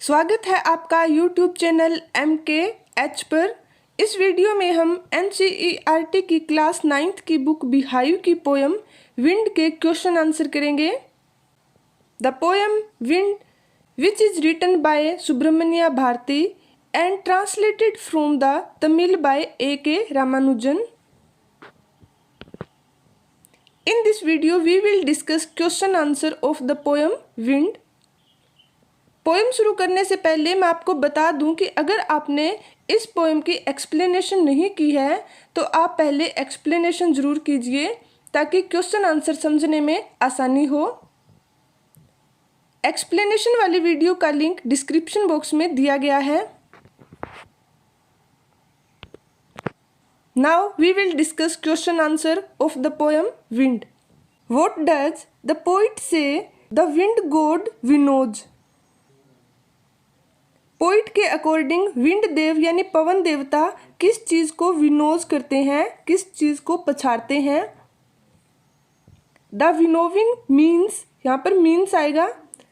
स्वागत है आपका YouTube चैनल MKH पर। इस वीडियो में हम NCERT की क्लास 9th की बुक बिहाइव की पोयम विंड के क्वेश्चन आंसर करेंगे। The poem wind which is written by Subramania Bharati and translated from the Tamil by A.K. Ramanujan. In this video we will discuss question answer of the poem wind। Poem शुरू करने से पहले मैं आपको बता दूं कि अगर आपने इस पोएम की एक्सप्लेनेशन नहीं की है तो आप पहले एक्सप्लेनेशन ज़रूर कीजिए ताकि क्वेश्चन आंसर समझने में आसानी हो। एक्सप्लेनेशन वाली वीडियो का लिंक डिस्क्रिप्शन बॉक्स में दिया गया है। Now we will discuss question answer of the poem wind. What does the poet say the wind god winnows. Poet के अकॉर्डिंग विंड देव यानी पवन देवता किस चीज़ को विनोज करते हैं, किस चीज़ को पछाड़ते हैं। द विनोविंग मीन्स, यहाँ पर मीन्स आएगा।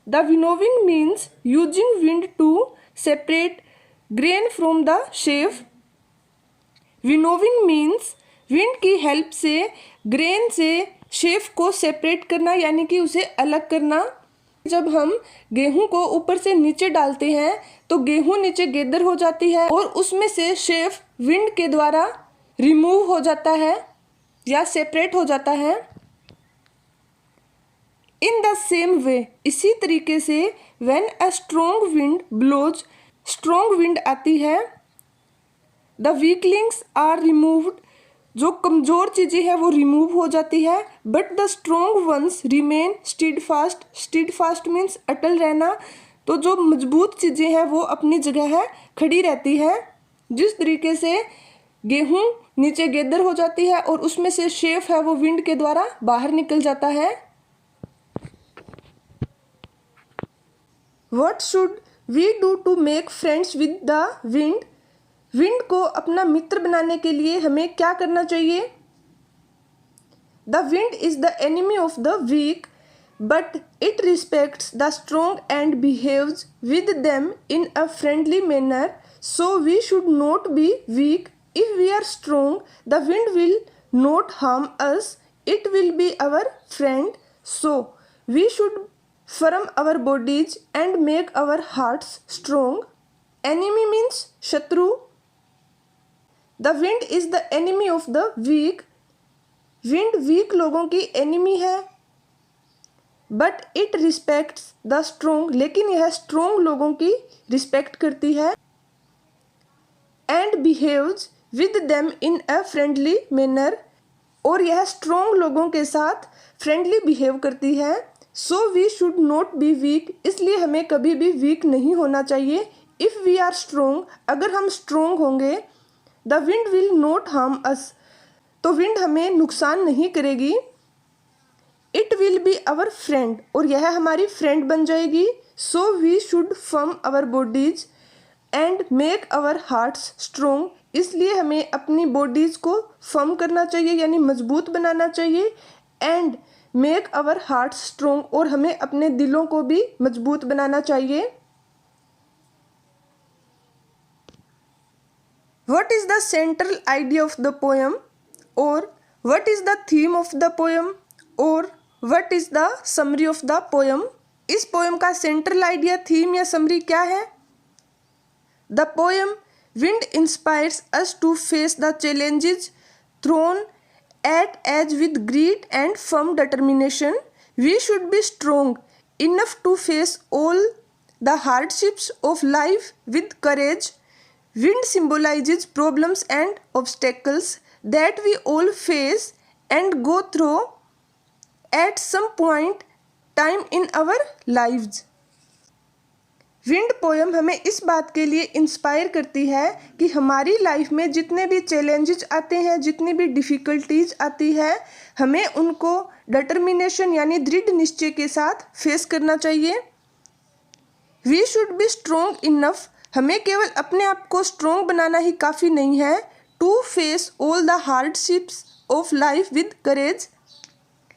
The winnowing means using wind to separate grain from the chaff. Winnowing means wind की हेल्प से ग्रेन से शेफ को सेपरेट करना यानी कि उसे अलग करना। जब हम गेहूं को ऊपर से नीचे डालते हैं तो गेहूं नीचे गैदर हो जाती है और उसमें से शेफ विंड के द्वारा रिमूव हो जाता है या सेपरेट हो जाता है। इन द सेम वे, इसी तरीके से when a strong wind blows, strong wind आती है, द वीकलिंग्स आर रिमूव्ड, जो कमज़ोर चीज़ें हैं वो रिमूव हो जाती है। But the strong ones remain steadfast, steadfast means अटल रहना, तो जो मजबूत चीज़ें हैं वो अपनी जगह है खड़ी रहती है। जिस तरीके से गेहूं नीचे गैदर हो जाती है और उसमें से शेफ है वो विंड के द्वारा बाहर निकल जाता है। What should we do to make friends with the wind? Wind को अपना मित्र बनाने के लिए हमें क्या करना चाहिए। The wind is the enemy of the weak but it respects the strong and behaves with them in a friendly manner, so we should not be weak. If we are strong the wind will not harm us, it will be our friend, so we should firm our bodies and make our hearts strong. Enemy means शत्रु। The wind is the enemy of the weak, wind week लोगों की enemy है। But it respects the strong, लेकिन यह strong लोगों की respect करती है। And behaves with them in a friendly manner, और यह स्ट्रॉन्ग लोगों के साथ फ्रेंडली बिहेव करती है। So we should not be weak, इसलिए हमें कभी भी वीक नहीं होना चाहिए। इफ़ वी आर स्ट्रॉन्ग, अगर हम स्ट्रॉन्ग होंगे, the wind will not harm us, तो विंड हमें नुकसान नहीं करेगी। It will be our friend, और यह हमारी फ्रेंड बन जाएगी। So we should firm our bodies and make our hearts strong, इसलिए हमें अपनी बॉडीज़ को फर्म करना चाहिए यानी मजबूत बनाना चाहिए। And make our hearts strong, और हमें अपने दिलों को भी मजबूत बनाना चाहिए। What is the central idea of the poem, or what is the theme of the poem, or what is the summary of the poem? इस पोएम का सेंट्रल आइडिया, थीम या समरी क्या है। The poem wind inspires us to face the challenges thrown at us with grit and firm determination. We should be strong enough to face all the hardships of life with courage. Wind symbolizes problems and obstacles that we all face and go through at some point time in our lives. Wind poem हमें इस बात के लिए inspire करती है कि हमारी life में जितने भी चैलेंजेस आते हैं, जितनी भी डिफ़िकल्टीज आती है, हमें उनको डिटर्मिनेशन यानी दृढ़ निश्चय के साथ फेस करना चाहिए। We should be strong enough, हमें केवल अपने आप को स्ट्रॉन्ग बनाना ही काफ़ी नहीं है। To face all the hardships of life with courage,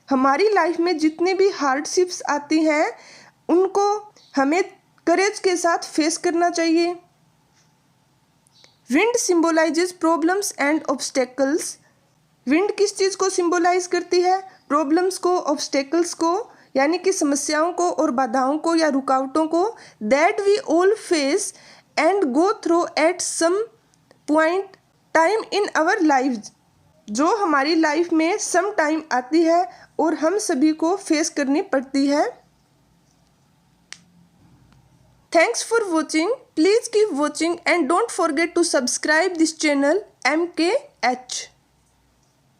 हमारी लाइफ में जितनी भी हार्डशिप्स आती हैं उनको हमें करेज के साथ फेस करना चाहिए। Wind symbolises problems and obstacles. Wind किस चीज़ को सिंबलाइज करती है? प्रॉब्लम्स को, ऑब्स्टेकल्स को, यानी कि समस्याओं को और बाधाओं को या रुकावटों को। That we all face and go through at some point time in our lives, जो हमारी लाइफ में सम टाइम आती है और हम सभी को फेस करनी पड़ती है। Thanks for watching. Please keep watching and don't forget to subscribe this channel MKH.